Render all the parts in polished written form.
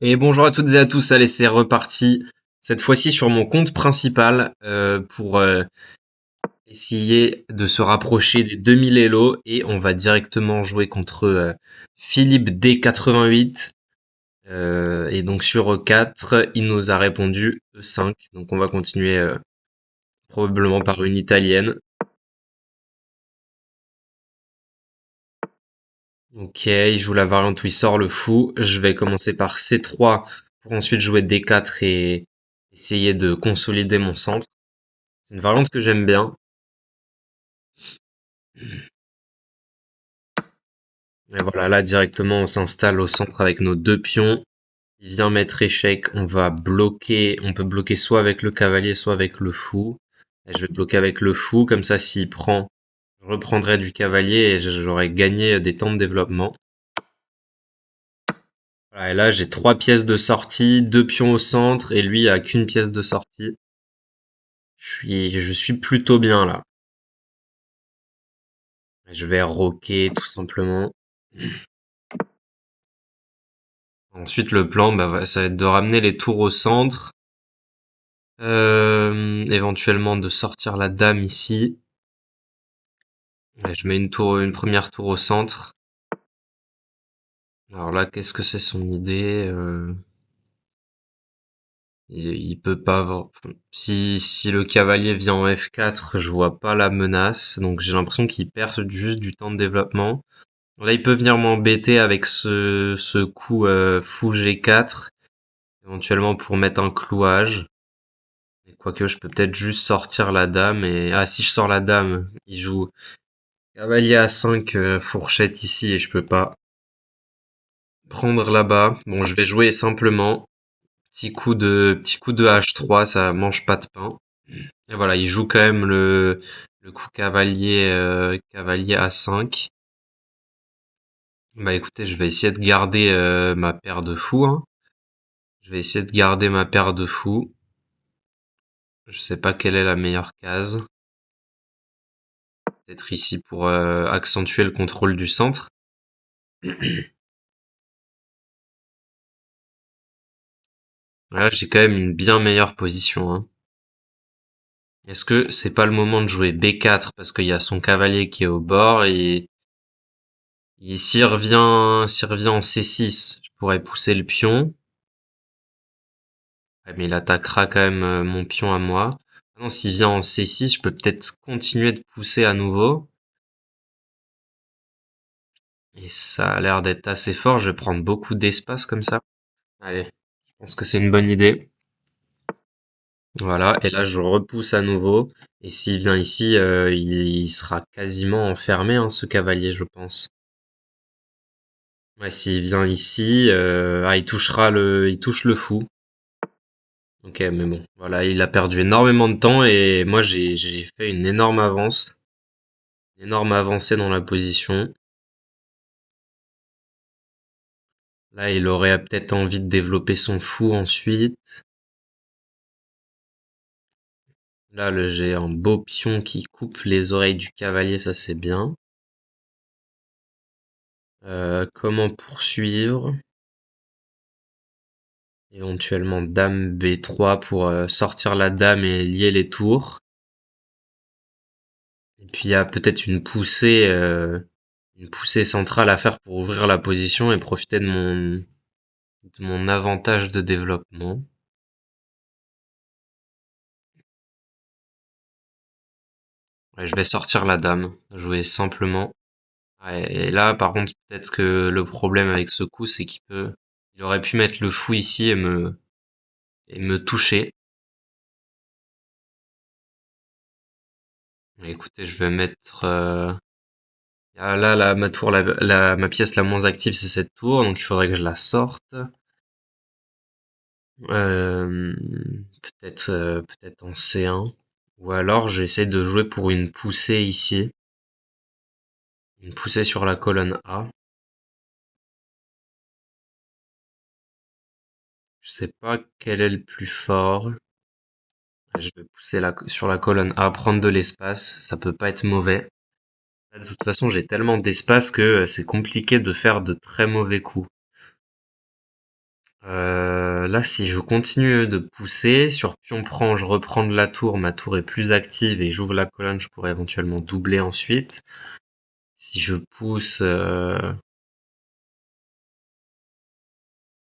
Et bonjour à toutes et à tous, allez c'est reparti, cette fois-ci sur mon compte principal pour essayer de se rapprocher des 2000 Elo et on va directement jouer contre Philippe D88 et donc sur E4 il nous a répondu E5 donc on va continuer probablement par une italienne. Ok, il joue la variante où il sort le fou, je vais commencer par C3 pour ensuite jouer D4 et essayer de consolider mon centre. C'est une variante que j'aime bien. Et voilà, là directement on s'installe au centre avec nos deux pions. Il vient mettre échec, on va bloquer, on peut bloquer soit avec le cavalier, soit avec le fou. Et je vais bloquer avec le fou, comme ça s'il prend, je reprendrai du cavalier et j'aurai gagné des temps de développement. Voilà, et là j'ai trois pièces de sortie, deux pions au centre et lui a qu'une pièce de sortie. Je suis plutôt bien là. Je vais roquer tout simplement. Ensuite le plan, ça va être de ramener les tours au centre. Éventuellement de sortir la dame ici. Ouais, je mets une première tour au centre. Alors là, qu'est-ce que c'est son idée? Il peut pas avoir... Si le cavalier vient en F4, je vois pas la menace. Donc j'ai l'impression qu'il perd juste du temps de développement. Là, il peut venir m'embêter avec ce coup fou G4. Éventuellement pour mettre un clouage. Quoique je peux peut-être juste sortir la dame et... Ah, si je sors la dame, il joue cavalier A5 fourchette ici et je peux pas prendre là-bas. Bon, je vais jouer simplement. Petit coup de H3, ça mange pas de pain. Et voilà, il joue quand même le coup cavalier A5. Bah écoutez, je vais essayer de garder ma paire de fous, hein. Je vais essayer de garder ma paire de fous. Je sais pas quelle est la meilleure case. Peut-être ici pour accentuer le contrôle du centre. Là, j'ai quand même une bien meilleure position, hein. Est-ce que c'est pas le moment de jouer B4 parce qu'il y a son cavalier qui est au bord et s'il revient en C6, je pourrais pousser le pion. Ouais, mais il attaquera quand même mon pion à moi. Non, s'il vient en C6, je peux peut-être continuer de pousser à nouveau. Et ça a l'air d'être assez fort. Je vais prendre beaucoup d'espace comme ça. Allez, je pense que c'est une bonne idée. Voilà, et là je repousse à nouveau. Et s'il vient ici, il sera quasiment enfermé, hein, ce cavalier, je pense. Ouais, s'il vient ici, il touche le fou. Ok, mais bon, voilà, il a perdu énormément de temps et moi j'ai fait une énorme avancée dans la position. Là, il aurait peut-être envie de développer son fou ensuite. Là, j'ai un beau pion qui coupe les oreilles du cavalier, ça c'est bien. Comment poursuivre? Éventuellement dame B3 pour sortir la dame et lier les tours. Et puis il y a peut-être une poussée centrale à faire pour ouvrir la position et profiter de mon avantage de développement. Ouais, je vais sortir la dame, jouer simplement. Ouais, et là, par contre, peut-être que le problème avec ce coup, c'est il aurait pu mettre le fou ici et me toucher. Écoutez, je vais mettre, là, ma pièce la moins active, c'est cette tour, donc il faudrait que je la sorte. Euh, peut-être en C1. Ou alors, j'essaie de jouer pour une poussée ici. Une poussée sur la colonne A. Je sais pas quel est le plus fort. Je vais pousser sur la colonne A, prendre de l'espace. Ça peut pas être mauvais. De toute façon, j'ai tellement d'espace que c'est compliqué de faire de très mauvais coups. Là, si je continue de pousser, sur pion prend, je reprends de la tour, ma tour est plus active et j'ouvre la colonne, je pourrais éventuellement doubler ensuite. Si je pousse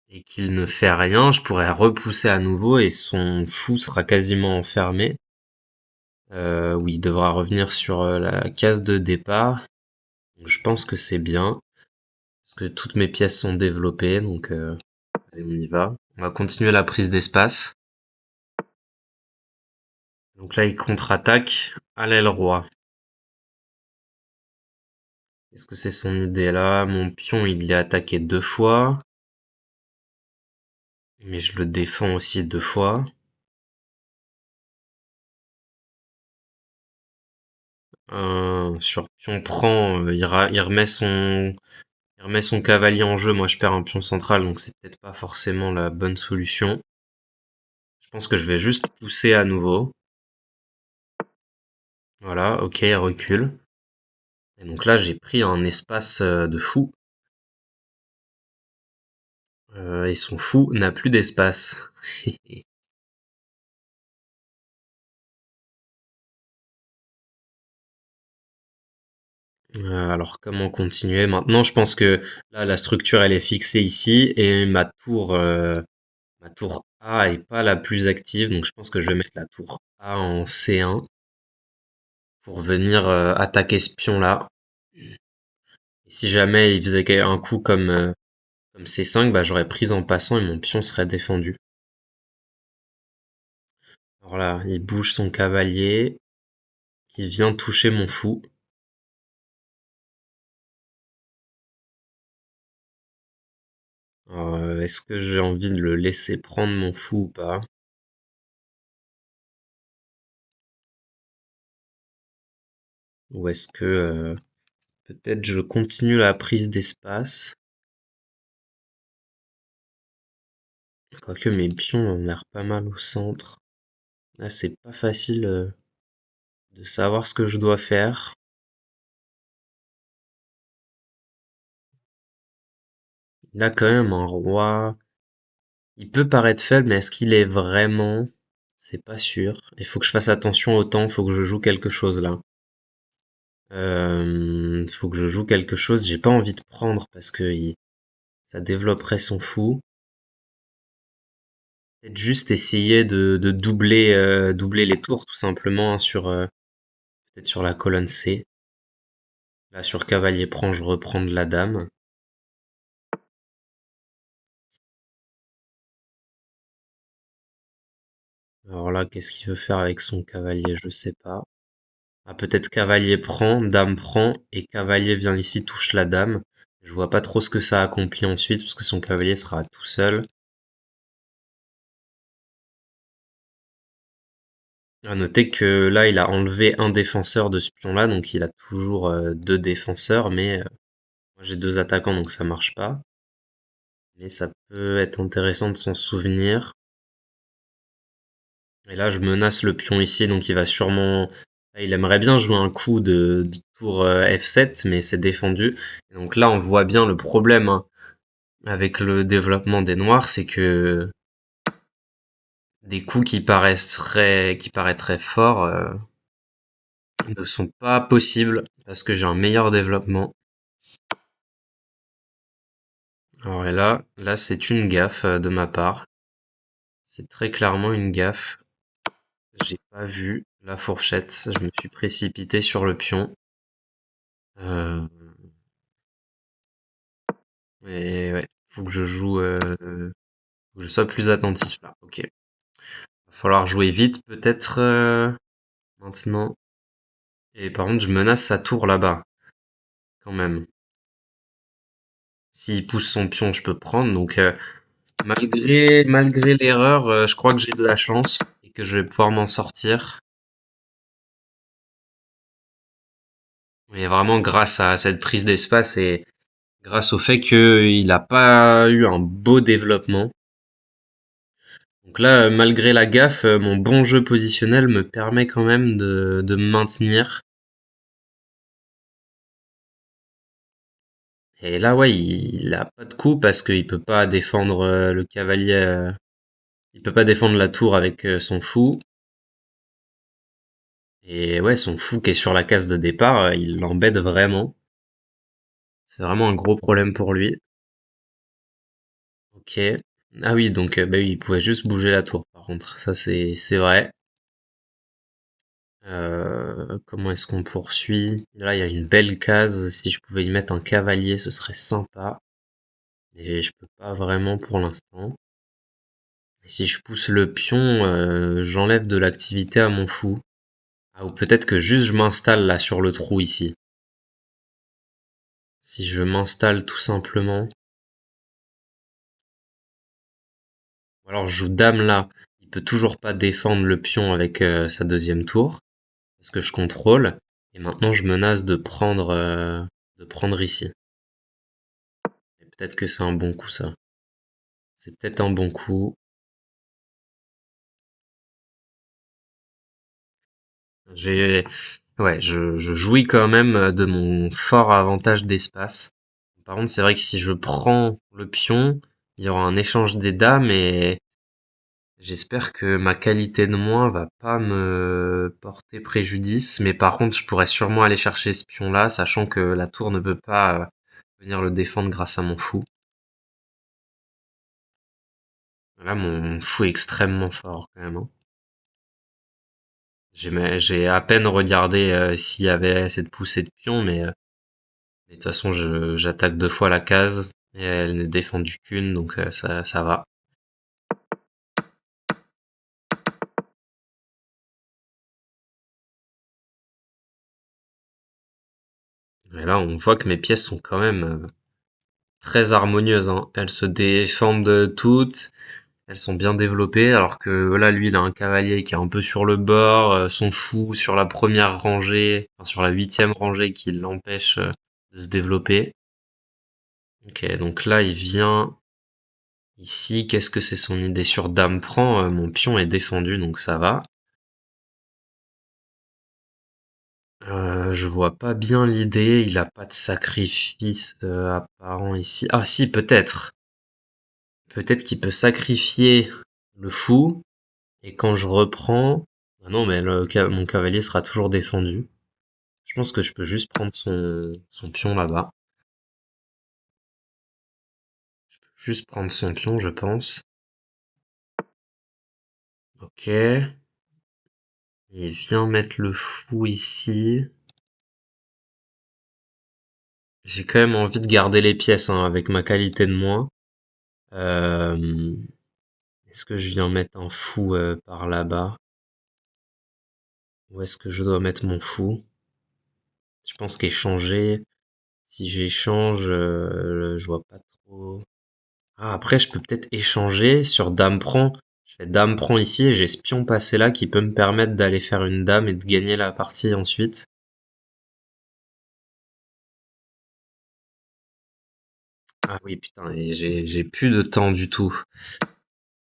et qu'il ne fait rien, je pourrais repousser à nouveau et son fou sera quasiment enfermé. Où il devra revenir sur la case de départ. Donc, je pense que c'est bien, parce que toutes mes pièces sont développées, donc allez, on y va. On va continuer la prise d'espace. Donc là, il contre-attaque à l'aile roi. Est-ce que c'est son idée là? Mon pion, il est attaqué 2 fois. Mais je le défends aussi 2 fois. Sur pion prend, il remet son cavalier en jeu. Moi, je perds un pion central, donc c'est peut-être pas forcément la bonne solution. Je pense que je vais juste pousser à nouveau. Voilà, ok, il recule. Et donc là, j'ai pris un espace de fou. Et son fou n'a plus d'espace. Alors comment continuer? Maintenant, je pense que là, la structure, elle est fixée ici. Et ma tour A est pas la plus active. Donc je pense que je vais mettre la tour A en C1 pour venir attaquer ce pion-là. Et si jamais il faisait un coup comme C5, bah, j'aurais pris en passant et mon pion serait défendu. Alors là, il bouge son cavalier qui vient toucher mon fou. Est-ce que j'ai envie de le laisser prendre mon fou ou pas? Ou est-ce que peut-être je continue la prise d'espace? Quoique mes pions ont l'air pas mal au centre. Là, c'est pas facile de savoir ce que je dois faire. Il a quand même un roi. Il peut paraître faible, mais est-ce qu'il est vraiment? C'est pas sûr. Il faut que je fasse attention au temps, faut que je joue quelque chose là. Faut que je joue quelque chose. J'ai pas envie de prendre parce que ça développerait son fou. Peut-être juste essayer de doubler les tours tout simplement hein, peut-être sur la colonne C. Là sur cavalier prend, je reprends de la dame. Alors là, qu'est-ce qu'il veut faire avec son cavalier? Je sais pas. Ah, peut-être cavalier prend, dame prend, et cavalier vient ici, touche la dame. Je vois pas trop ce que ça accomplit ensuite, parce que son cavalier sera tout seul. À noter que là, il a enlevé un défenseur de ce pion-là, donc il a toujours 2 défenseurs, mais moi j'ai 2 attaquants, donc ça marche pas. Mais ça peut être intéressant de s'en souvenir. Et là, je menace le pion ici, donc il va sûrement... Il aimerait bien jouer un coup de tour F7, mais c'est défendu. Et donc là, on voit bien le problème hein, avec le développement des noirs, c'est que des coups qui paraîtraient forts ne sont pas possibles parce que j'ai un meilleur développement. Alors et là c'est une gaffe de ma part. C'est très clairement une gaffe. J'ai pas vu la fourchette. Je me suis précipité sur le pion. Euh, et ouais, faut que je joue, faut que je sois plus attentif là. Ok. Va falloir jouer vite peut-être maintenant. Et par contre, je menace sa tour là-bas quand même. S'il pousse son pion, je peux prendre. Donc malgré l'erreur, je crois que j'ai de la chance et que je vais pouvoir m'en sortir. Mais vraiment grâce à cette prise d'espace et grâce au fait qu'il n'a pas eu un beau développement. Donc là, malgré la gaffe, mon bon jeu positionnel me permet quand même de me maintenir. Et là, ouais, il a pas de coup parce qu'il peut pas défendre le cavalier. Il peut pas défendre la tour avec son fou. Et ouais, son fou qui est sur la case de départ, il l'embête vraiment. C'est vraiment un gros problème pour lui. Ok. Ah oui, donc bah oui, il pouvait juste bouger la tour par contre. Ça c'est vrai. Comment est-ce qu'on poursuit? Là, il y a une belle case. Si je pouvais y mettre un cavalier, ce serait sympa. Mais je peux pas vraiment pour l'instant. Et si je pousse le pion, j'enlève de l'activité à mon fou. Ah, ou peut-être que juste je m'installe là sur le trou ici. Si je m'installe tout simplement. Ou alors je joue dame là. Il peut toujours pas défendre le pion avec sa deuxième tour. Parce que je contrôle. Et maintenant je menace de prendre ici. Et peut-être que c'est un bon coup ça. C'est peut-être un bon coup. J'ai, ouais, je jouis quand même de mon fort avantage d'espace. Par contre, c'est vrai que si je prends le pion, il y aura un échange des dames et j'espère que ma qualité de moins va pas me porter préjudice. Mais par contre, je pourrais sûrement aller chercher ce pion-là, sachant que la tour ne peut pas venir le défendre grâce à mon fou. Là, mon fou est extrêmement fort quand même, hein. J'ai à peine regardé s'il y avait assez de poussée de pion, mais de toute façon, j'attaque deux fois la case et elle n'est défendue qu'une, donc ça va. Et là, on voit que mes pièces sont quand même très harmonieuses, hein. Elles se défendent toutes, elles sont bien développées, alors que là, lui, il a un cavalier qui est un peu sur le bord, son fou sur la première rangée, enfin sur la huitième rangée qui l'empêche de se développer. Ok, donc là, il vient ici. Qu'est-ce que c'est son idée sur dame prend? Mon pion est défendu, donc ça va. Je vois pas bien l'idée, il a pas de sacrifice apparent ici. Ah si, peut-être. Peut-être qu'il peut sacrifier le fou, et quand je reprends... Ah non, mais mon cavalier sera toujours défendu. Je pense que je peux juste prendre son pion là-bas. Juste prendre son pion, je pense. Ok. Il vient mettre le fou ici. J'ai quand même envie de garder les pièces hein, avec ma qualité de moins. Euh, Est-ce que je viens mettre un fou par là-bas? Où est-ce que je dois mettre mon fou? Je pense qu'échanger, si j'échange, je vois pas trop. Ah, après, je peux peut-être échanger sur dame prend. Je fais dame prend ici et j'ai ce pion passé là qui peut me permettre d'aller faire une dame et de gagner la partie ensuite. Ah oui, putain, et j'ai plus de temps du tout.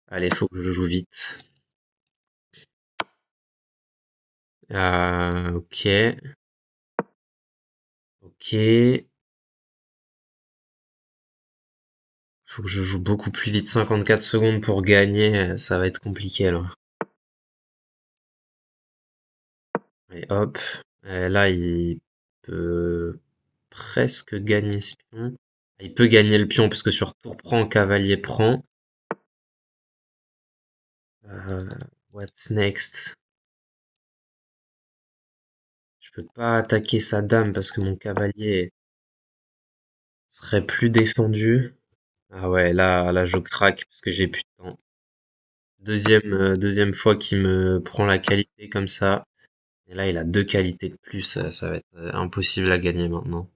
Allez, faut que je joue vite. Ok, ok. Faut que je joue beaucoup plus vite. 54 secondes pour gagner, ça va être compliqué là. Et hop. Là, il peut presque gagner ce pion. Il peut gagner le pion parce que sur tour prend, cavalier prend. Euh, What's next? Je peux pas attaquer sa dame parce que mon cavalier serait plus défendu. Ah ouais, là je craque parce que j'ai plus de temps. Deuxième fois qu'il me prend la qualité comme ça. Et là, il a deux qualités de plus. Ça va être impossible à gagner maintenant.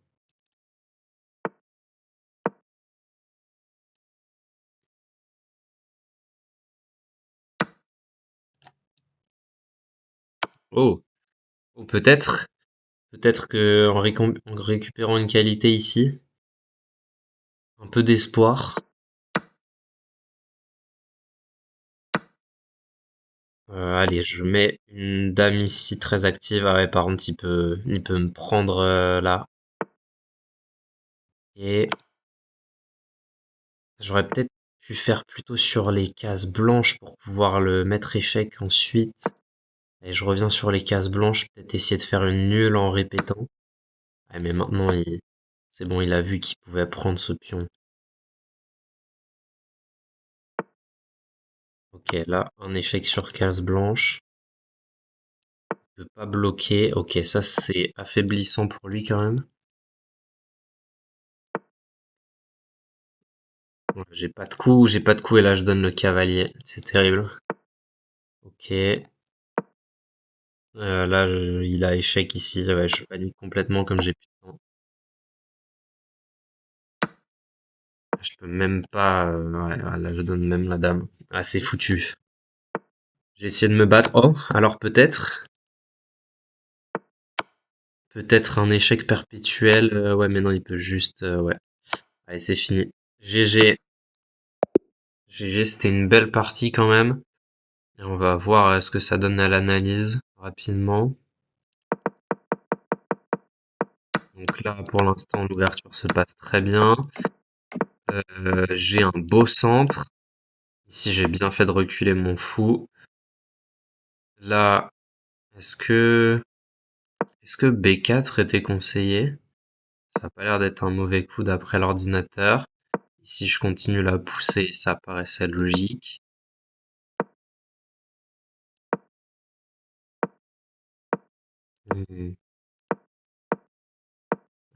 Oh, ou peut-être que en récupérant une qualité ici, un peu d'espoir. Allez, je mets une dame ici très active. Ah ouais, par contre, il peut me prendre là. Et j'aurais peut-être pu faire plutôt sur les cases blanches pour pouvoir le mettre échec ensuite. Et je reviens sur les cases blanches, peut-être essayer de faire une nulle en répétant. Ouais, mais maintenant, c'est bon, il a vu qu'il pouvait prendre ce pion. Ok, là, un échec sur case blanche. Il peut pas bloquer. Ok, ça c'est affaiblissant pour lui quand même. Ouais, j'ai pas de coup, et là je donne le cavalier. C'est terrible. Ok. Là, il a échec ici. Ouais, je panique complètement comme j'ai plus de temps. Je peux même pas. Ouais, là, je donne même la dame. Ah, c'est foutu. J'ai essayé de me battre. Oh, alors peut-être. Peut-être un échec perpétuel. Ouais, mais non, il peut juste. Ouais. Allez, c'est fini. GG. GG, c'était une belle partie quand même. Et on va voir ce que ça donne à l'analyse rapidement. Donc là, pour l'instant, l'ouverture se passe très bien. J'ai un beau centre. Ici, j'ai bien fait de reculer mon fou. Là, est-ce que B4 était conseillé? Ça n'a pas l'air d'être un mauvais coup d'après l'ordinateur. Ici, je continue la pousser, ça paraissait logique. Hmm.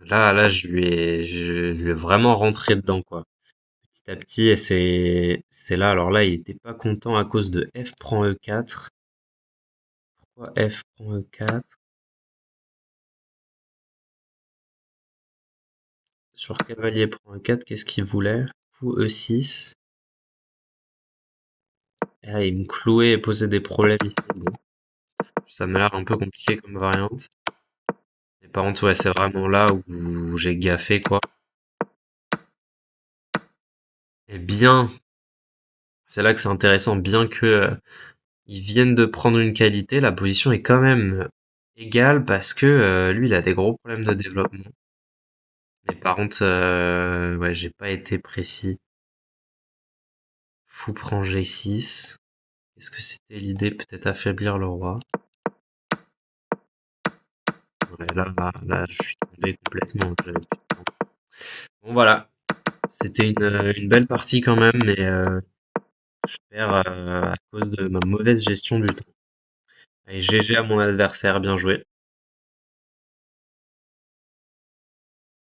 Là, je lui ai vraiment rentré dedans, quoi. Petit à petit, et c'est là. Alors là, il était pas content à cause de F prend E4. Pourquoi F prend E4? Sur cavalier prend E4, qu'est-ce qu'il voulait? Fou E6. Ah, il me clouait et posait des problèmes ici. Bon, ça m'a l'air un peu compliqué comme variante. Mais par contre, ouais, c'est vraiment là où j'ai gaffé, quoi. Et bien, c'est là que c'est intéressant, bien que ils viennent de prendre une qualité, la position est quand même égale parce que lui, il a des gros problèmes de développement. Mais par contre, ouais, j'ai pas été précis. Fou prend G6. Est-ce que c'était l'idée? Peut-être affaiblir le roi. Ouais, là, je suis tombé complètement. J'avais plus de temps. Bon, voilà. C'était une belle partie quand même, mais je perds à cause de ma mauvaise gestion du temps. Allez, GG à mon adversaire, bien joué.